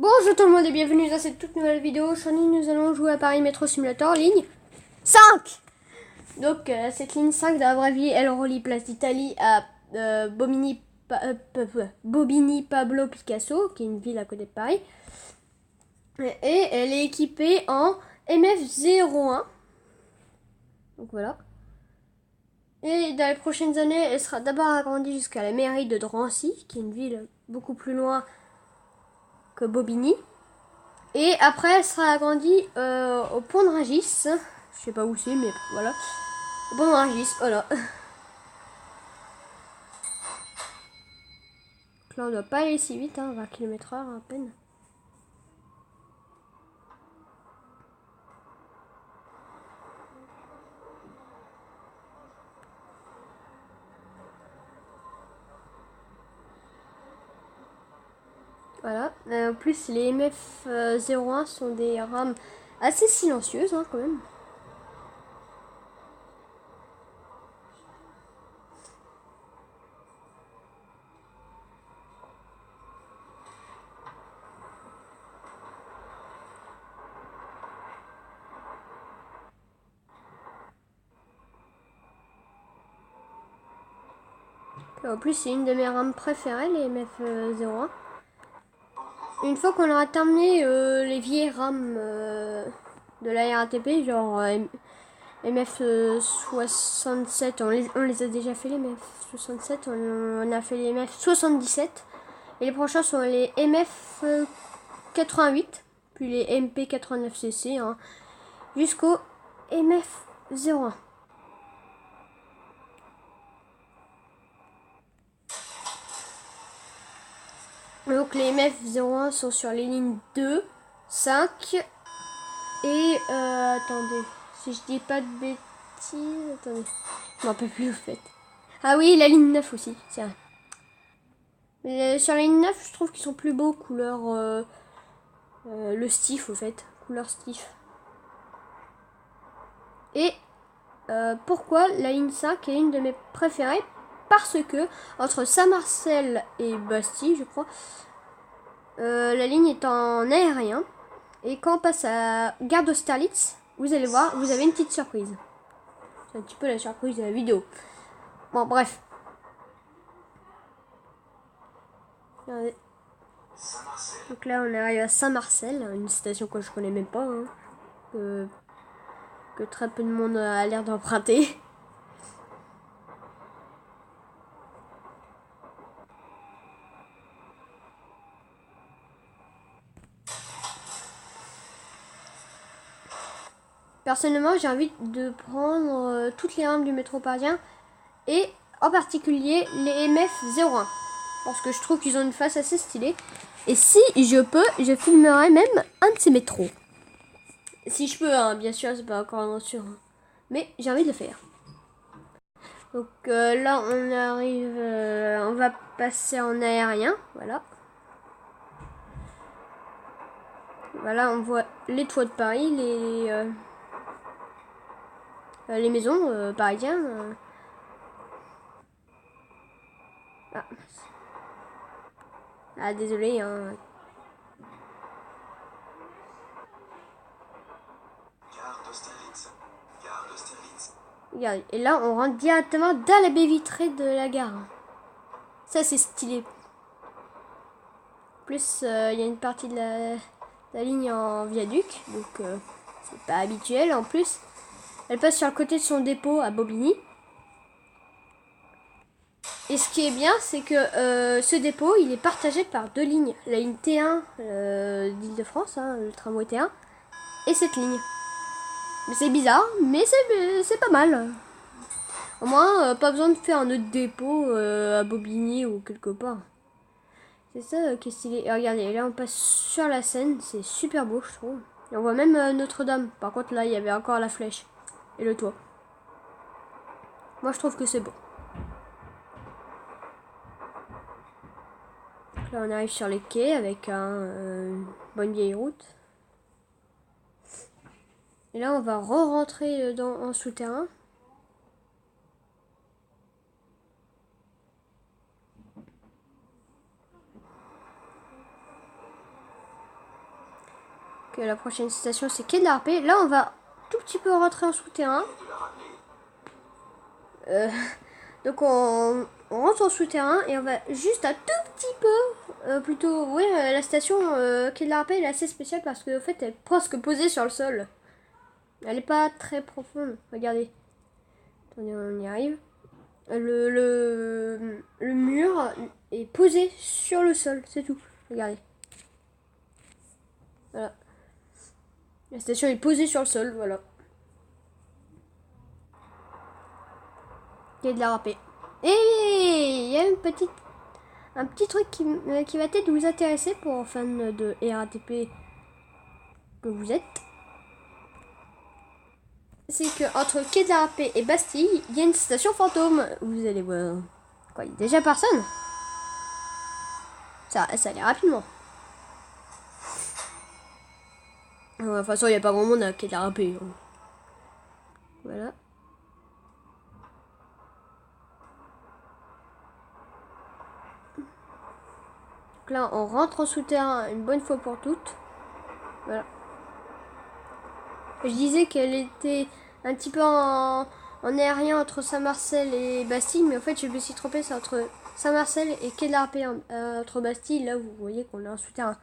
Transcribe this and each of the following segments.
Bonjour tout le monde et bienvenue dans cette toute nouvelle vidéo. Aujourd'hui nous allons jouer à Paris Metro Simulator ligne 5. Donc cette ligne 5 dans la vraie vie elle relie Place d'Italie à Bobigny Pablo Picasso, qui est une ville à côté de Paris. Et elle est équipée en MF01. Donc voilà. Et dans les prochaines années elle sera d'abord agrandie jusqu'à la mairie de Drancy, qui est une ville beaucoup plus loin que Bobigny. Et après, elle sera agrandie au pont de Rungis. Je sais pas où c'est, mais voilà. Au pont de Rungis, voilà. Donc là, on doit pas aller si vite, hein, 20 km/h à peine. Voilà. En plus, les MF01 sont des rames assez silencieuses, hein, quand même. En plus, c'est une de mes rames préférées, les MF01. Une fois qu'on aura terminé les vieilles rames de la RATP, genre MF67, on les a déjà fait les MF67, on a fait les MF77. Et les prochains sont les MF88, puis les MP89CC, hein, jusqu'au MF01. Donc les MF01 sont sur les lignes 2, 5 et... attendez, si je dis pas de bêtises... Attendez, je m'en peux plus au fait. Ah oui, la ligne 9 aussi, c'est vrai. Mais sur la ligne 9, je trouve qu'ils sont plus beaux, couleur... le stiff au fait, couleur stiff. Et pourquoi la ligne 5 est une de mes préférées? Parce que entre Saint-Marcel et Bastille, je crois, la ligne est en aérien. Et quand on passe à Gare d'Austerlitz, vous allez voir, vous avez une petite surprise. C'est un petit peu la surprise de la vidéo. Bon, bref. Regardez. Donc là, on arrive à Saint-Marcel, une station que je connais même pas, hein, que très peu de monde a l'air d'emprunter. Personnellement, j'ai envie de prendre toutes les rames du métro parisien et en particulier les MF01 parce que je trouve qu'ils ont une face assez stylée. Et si je peux, je filmerai même un de ces métros. Si je peux, hein, bien sûr, c'est pas encore sûr. Hein. Mais j'ai envie de le faire. Donc là, on arrive, on va passer en aérien, voilà. Voilà, on voit les toits de Paris, les maisons parisiennes. Ah. Ah, désolé, hein. Regarde, et là, on rentre directement dans la baie vitrée de la gare. Ça, c'est stylé. En plus, il y a une partie de la ligne en viaduc, donc c'est pas habituel. En plus, elle passe sur le côté de son dépôt à Bobigny. Et ce qui est bien, c'est que ce dépôt, il est partagé par deux lignes. La ligne T1 d'Île-de-France, hein, le tramway T1, et cette ligne. Mais c'est bizarre, mais c'est pas mal. Au moins, pas besoin de faire un autre dépôt à Bobigny ou quelque part. C'est ça qui est stylé. Et regardez, là on passe sur la Seine, c'est super beau je trouve. Et on voit même Notre-Dame. Par contre là, il y avait encore la flèche et le toit. Moi je trouve que c'est beau. Donc là on arrive sur les quais avec une bonne vieille route. Et là on va re-rentrer en souterrain. que la prochaine station c'est quai de la Harpée. Là on va tout petit peu rentrer en souterrain. Donc on rentre en souterrain et on va juste un tout petit peu plutôt. Oui, la station quai de la Harpée elle est assez spéciale parce qu'en fait elle est presque posée sur le sol. Elle est pas très profonde. Regardez. Attendez, on y arrive. Le mur est posé sur le sol, c'est tout. Regardez. Voilà. La station est posée sur le sol, voilà. Quai de la Harpée. Et il y a un petit truc qui va peut-être vous intéresser pour fans de RATP que vous êtes. C'est que entre quai de la Harpée et Bastille, il y a une station fantôme. Vous allez voir. Quoi, il y a déjà personne? Ça allait rapidement. De toute façon, il n'y a pas grand monde à quai de la Harpée. Voilà. Donc là, on rentre en souterrain une bonne fois pour toutes. Voilà. Je disais qu'elle était un petit peu en aérien entre Saint-Marcel et Bastille, mais en fait, je me suis trompée, c'est entre Saint-Marcel et quai de la Harpée, entre Bastille. Là, vous voyez qu'on est en souterrain.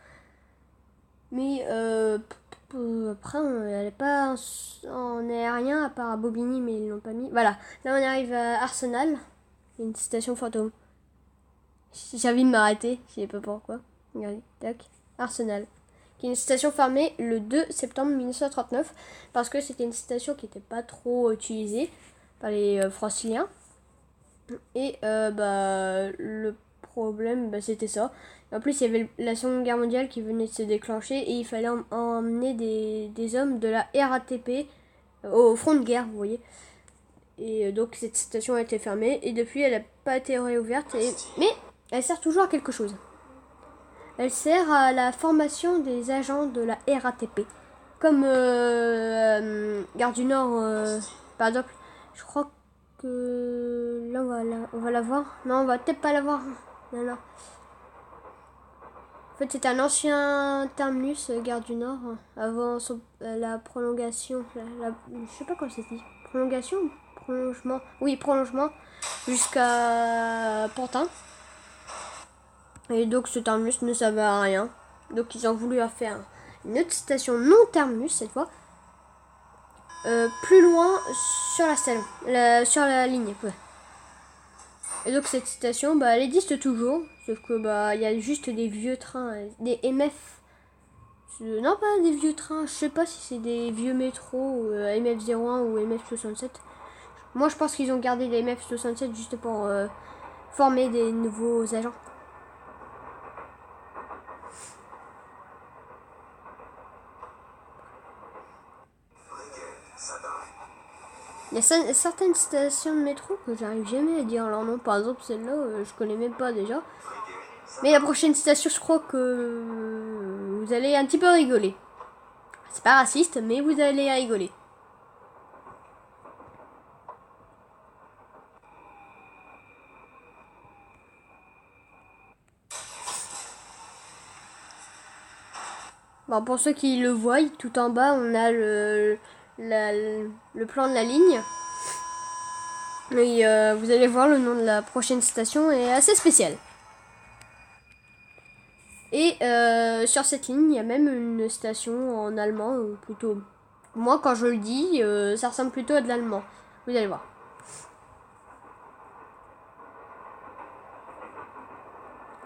Mais après, elle n'est pas en aérien, à part à Bobigny, mais ils l'ont pas mis. Voilà, là on arrive à Arsenal, une station fantôme. J'ai envie de m'arrêter, je sais pas pourquoi. Regardez, tac, Arsenal. Qui est une station fermée le 2 septembre 1939, parce que c'était une station qui n'était pas trop utilisée par les franciliens. Et le problème, c'était ça. En plus, il y avait la Seconde Guerre mondiale qui venait de se déclencher et il fallait emmener des hommes de la RATP au front de guerre, vous voyez. Et donc, cette station a été fermée et depuis, elle n'a pas été réouverte. Mais elle sert toujours à quelque chose. Elle sert à la formation des agents de la RATP. Comme Gare du Nord, par exemple. Je crois que là, on va la voir. Non, on va peut-être pas la voir. Non. En fait, c'est un ancien terminus, Gare du Nord, avant la prolongation. Je sais pas comment c'est dit. Prolongation ou prolongement? Oui, prolongement jusqu'à Pantin. Et donc, ce terminus ne servait à rien. Donc, ils ont voulu faire une autre station non terminus cette fois. Plus loin sur sur la ligne. Ouais. Et donc cette station, elle existe toujours, sauf que il y a juste des vieux trains, des MF. Non, pas des vieux trains, je sais pas si c'est des vieux métros, MF01 ou MF67. Moi je pense qu'ils ont gardé les MF67 juste pour former des nouveaux agents. Il y a certaines stations de métro que j'arrive jamais à dire leur nom. Par exemple, celle-là, je connais même pas déjà. Mais la prochaine station, je crois que vous allez un petit peu rigoler. C'est pas raciste, mais vous allez rigoler. Bon, pour ceux qui le voient, tout en bas, on a le plan de la ligne. Et vous allez voir, le nom de la prochaine station est assez spécial. Et sur cette ligne, il y a même une station en allemand, plutôt. Moi, quand je le dis, ça ressemble plutôt à de l'allemand. Vous allez voir.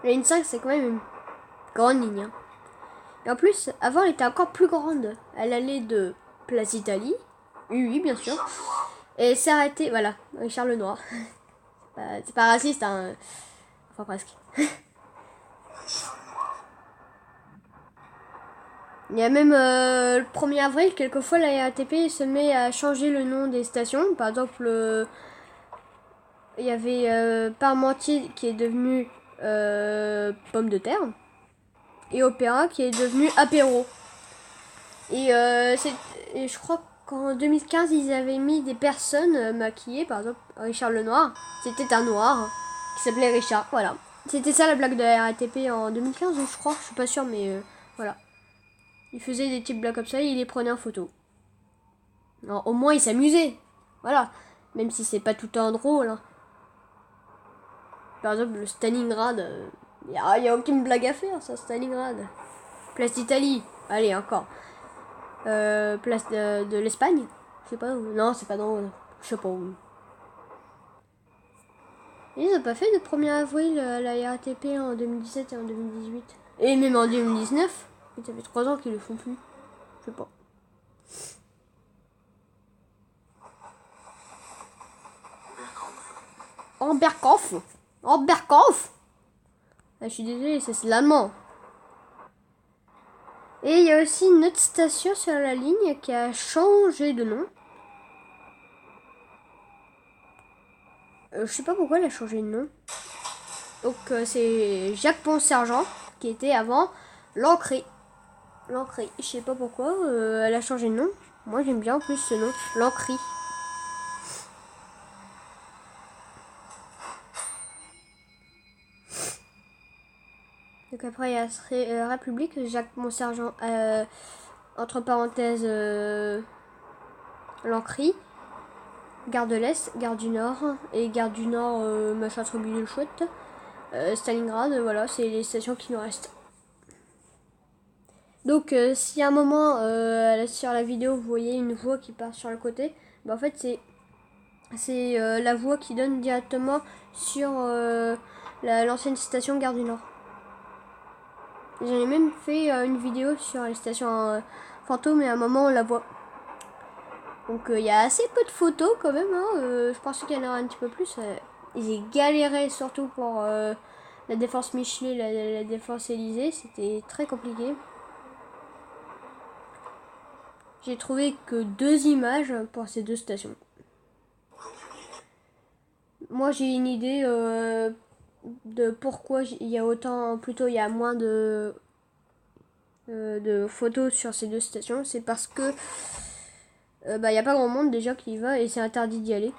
La ligne 5, c'est quand même une grande ligne. Hein. Et en plus, avant, elle était encore plus grande. Elle allait de Place Italie, oui, bien sûr, et s'arrêtait, voilà, Richard Lenoir. C'est pas raciste, hein. Enfin, presque. Il y a même le 1er avril, quelquefois la RATP se met à changer le nom des stations. Par exemple, il y avait Parmentier qui est devenu Pomme de terre. Et Opéra qui est devenu Apéro. Et je crois qu'en 2015, ils avaient mis des personnes maquillées. Par exemple, Richard Lenoir. C'était un noir qui s'appelait Richard. Voilà. C'était ça la blague de la RATP en 2015, je crois. Je suis pas sûre, mais voilà. Il faisait des petites blagues comme ça et il les prenait en photo. Alors, au moins, il s'amusait. Voilà. Même si c'est pas tout le temps drôle. Hein. Par exemple, le Stalingrad, y a aucune blague à faire, ça, Stalingrad. Place d'Italie. Allez, encore. Place de l'Espagne. Je sais pas où. Non, c'est pas drôle. Je sais pas où. Ils ont pas fait de 1er avril à la RATP en 2017 et en 2018. Et même en 2019. Ça fait 3 ans qu'ils le font plus. Je sais pas. Amberkauf. Amberkauf. Ah, je suis désolée, c'est l'allemand. Et il y a aussi une autre station sur la ligne qui a changé de nom. Je sais pas pourquoi elle a changé de nom. Donc c'est Jacques Pont-Sergent qui était avant l'Ancry. L'Ancry. Je sais pas pourquoi elle a changé de nom. Moi j'aime bien en plus ce nom. L'Ancry. Donc après il y a République, Jacques Pont-Sergent, entre parenthèses l'Ancry. Gare de l'Est, Gare du Nord et Gare du Nord machin truc bidule chouette. Stalingrad, voilà, c'est les stations qui nous restent. Donc si à un moment sur la vidéo vous voyez une voie qui part sur le côté, bah, en fait c'est la voie qui donne directement sur l'ancienne station Gare du Nord. J'en ai même fait une vidéo sur les stations fantômes et à un moment on la voit. Donc il y a assez peu de photos quand même, hein, je pensais qu'il y en aurait un petit peu plus. J'ai galéré surtout pour la défense Michelet, la défense Élysée, c'était très compliqué. J'ai trouvé que 2 images pour ces 2 stations. Moi j'ai une idée de pourquoi il y a autant, plutôt il y a moins de photos sur ces 2 stations. C'est parce que il n'y a pas grand monde déjà qui y va et c'est interdit d'y aller.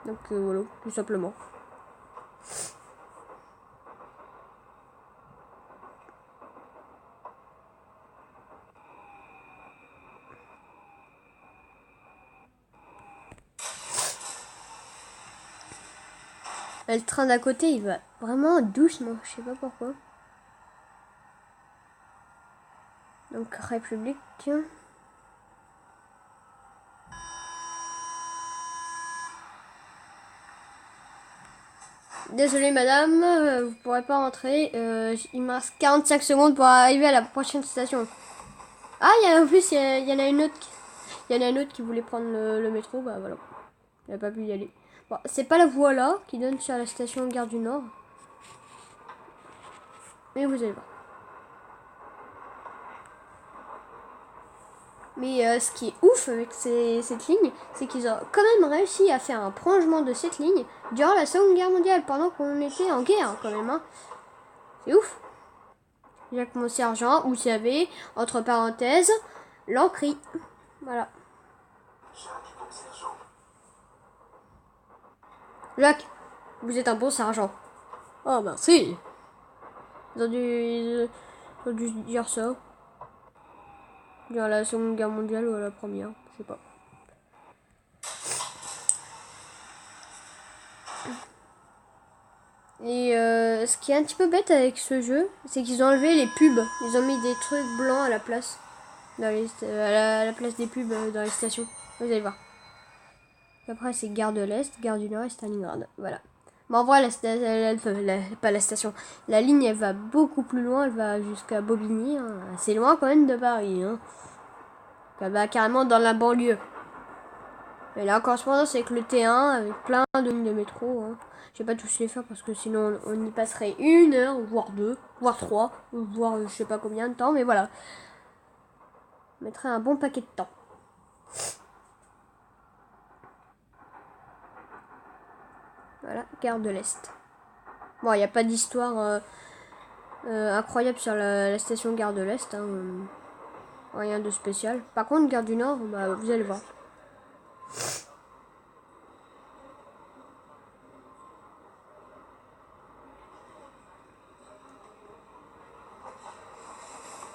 Donc voilà, tout simplement. Le train d'à côté, il va vraiment doucement, je sais pas pourquoi. Donc République. Désolée madame, vous pourrez pas rentrer. Il me reste 45 secondes pour arriver à la prochaine station. Ah, en plus, il y en a une autre. Il y en a une autre qui voulait prendre le métro, bah voilà. Elle n'a pas pu y aller. Bon, c'est pas la voie là qui donne sur la station Gare du Nord. Mais vous allez voir. Mais ce qui est ouf avec cette ligne, c'est qu'ils ont quand même réussi à faire un prolongement de cette ligne durant la Seconde Guerre mondiale, pendant qu'on était en guerre quand même. Hein. C'est ouf. Jacques Montsergent, vous savez, entre parenthèses, l'Ancry. Voilà. Jacques, vous êtes un bon sergent. Oh merci. Ils ont dû dire ça. Durant la Seconde Guerre mondiale ou à la Première, je sais pas. Et ce qui est un petit peu bête avec ce jeu, c'est qu'ils ont enlevé les pubs. Ils ont mis des trucs blancs à la place. À la place des pubs dans les stations. Vous allez voir. Après, c'est Gare de l'Est, Gare du Nord et Stalingrad. Voilà. Mais en vrai, pas la station. La ligne, elle va beaucoup plus loin. Elle va jusqu'à Bobigny. Hein. C'est loin quand même de Paris. Hein. Elle va carrément dans la banlieue. Et là, en correspondance avec le T1, avec plein de lignes de métro. Hein. Je vais pas tous les faire parce que sinon on y passerait 1 heure, voire 2, voire 3, voire je sais pas combien de temps. Mais voilà. On mettrait un bon paquet de temps. Voilà, Gare de l'Est. Bon, il n'y a pas d'histoire incroyable sur la station Gare de l'Est. Hein, rien de spécial. Par contre, Gare du Nord, bah, vous allez voir.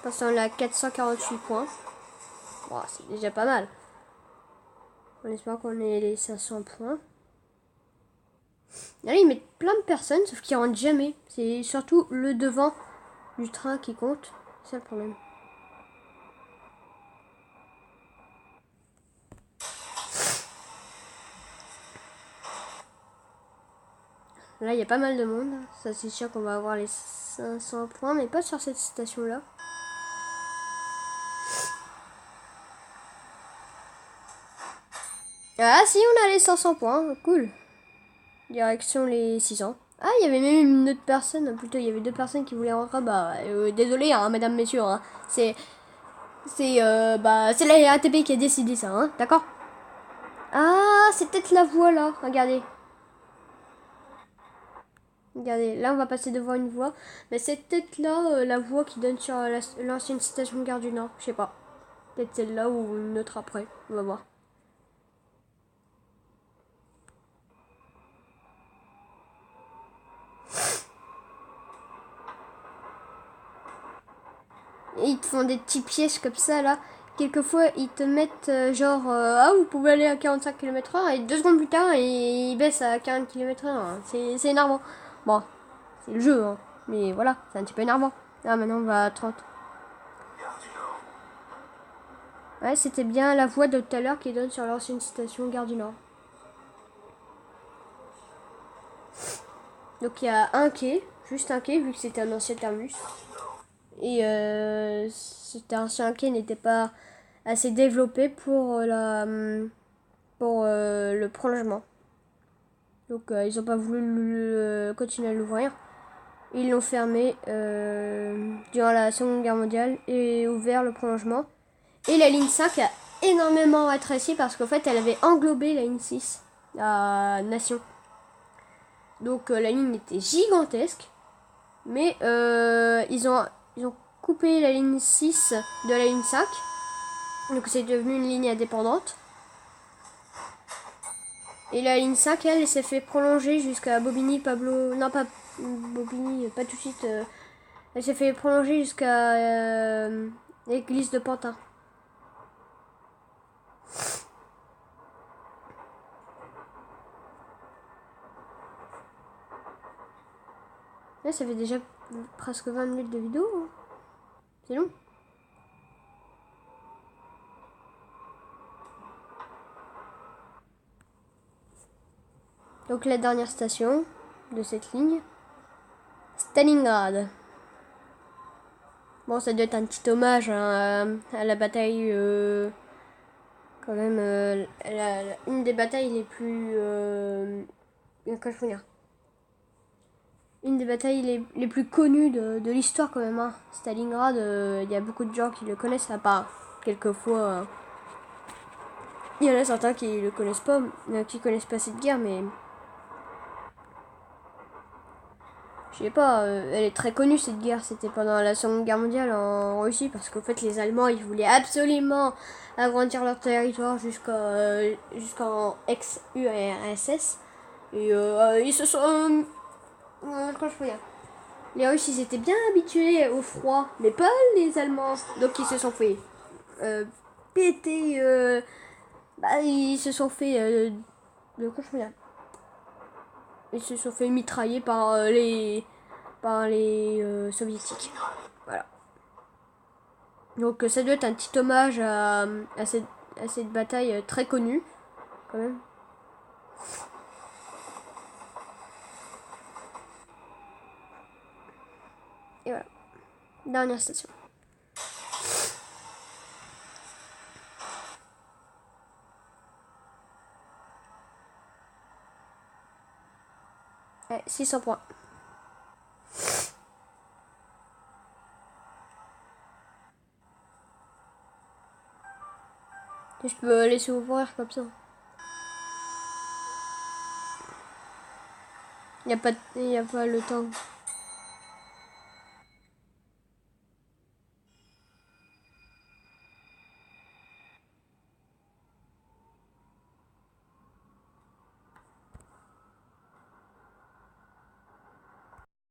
Parce qu'on a 448 points. Bon, c'est déjà pas mal. On espère qu'on ait les 500 points. Là, ils mettent plein de personnes, sauf qu'ils rentrent jamais. C'est surtout le devant du train qui compte. C'est ça le problème. Là, il y a pas mal de monde. Ça, c'est sûr qu'on va avoir les 500 points, mais pas sur cette station-là. Ah si, on a les 500 points. Cool. Direction les 600. Ah, il y avait même une autre personne. Plutôt, il y avait deux personnes qui voulaient rentrer. Bah, désolé, hein, mesdames, messieurs. Hein. C'est la RATP qui a décidé ça, hein. D'accord? Ah, c'est peut-être la voie, là. Regardez. Regardez, là on va passer devant une voie. Mais c'est peut-être là la voie qui donne sur l'ancienne station Gare du Nord. Je sais pas. Peut-être celle-là ou une autre après. On va voir. Et ils te font des petits pièges comme ça là. Quelquefois ils te mettent ah vous pouvez aller à 45 km/h et 2 secondes plus tard ils baissent à 40 km/h. Hein. C'est énervant. Bon, c'est le jeu, hein. Mais voilà, c'est un petit peu énervant. Ah maintenant on va à 30. Ouais, c'était bien la voie de tout à l'heure qui donne sur l'ancienne station Gare du Nord. Donc il y a un quai, juste un quai vu que c'était un ancien terminus. Et cet ancien quai n'était pas assez développé pour le prolongement. Donc ils n'ont pas voulu continuer à l'ouvrir. Ils l'ont fermé durant la Seconde Guerre mondiale et ouvert le prolongement. Et la ligne 5 a énormément rétréci parce qu'en fait elle avait englobé la ligne 6 à Nation. Donc la ligne était gigantesque. Mais ils ont coupé la ligne 6 de la ligne 5. Donc c'est devenu une ligne indépendante. Et la ligne 5, elle s'est fait prolonger jusqu'à Bobigny, Pablo... Non, pas Bobigny, pas tout de suite. Elle s'est fait prolonger jusqu'à l'église de Pantin. Là, ça fait déjà presque 20 minutes de vidéo. Hein. C'est long. Donc la dernière station de cette ligne, Stalingrad. Bon, ça doit être un petit hommage hein, à la bataille, quand même, une des batailles les plus, comment je peux dire, une des batailles les plus connues de l'histoire quand même. Hein. Stalingrad, il y a beaucoup de gens qui le connaissent, à part quelquefois. Il y en a certains qui le connaissent pas, qui connaissent pas cette guerre, mais je sais pas, elle est très connue cette guerre. C'était pendant la Seconde Guerre mondiale en Russie parce qu'en fait les Allemands ils voulaient absolument agrandir leur territoire jusqu'en ex-URSS et ils se sont comment je peux dire, les Russes ils étaient bien habitués au froid mais pas les Allemands, donc ils se sont fait péter, ils se sont fait comment je peux dire, ils se sont fait mitrailler par les soviétiques. Voilà. Donc ça doit être un petit hommage à cette bataille très connue, quand même. Et voilà. Dernière station. Ouais, 600 points. Je peux laisser ouvrir comme ça. Il n'y a pas le temps.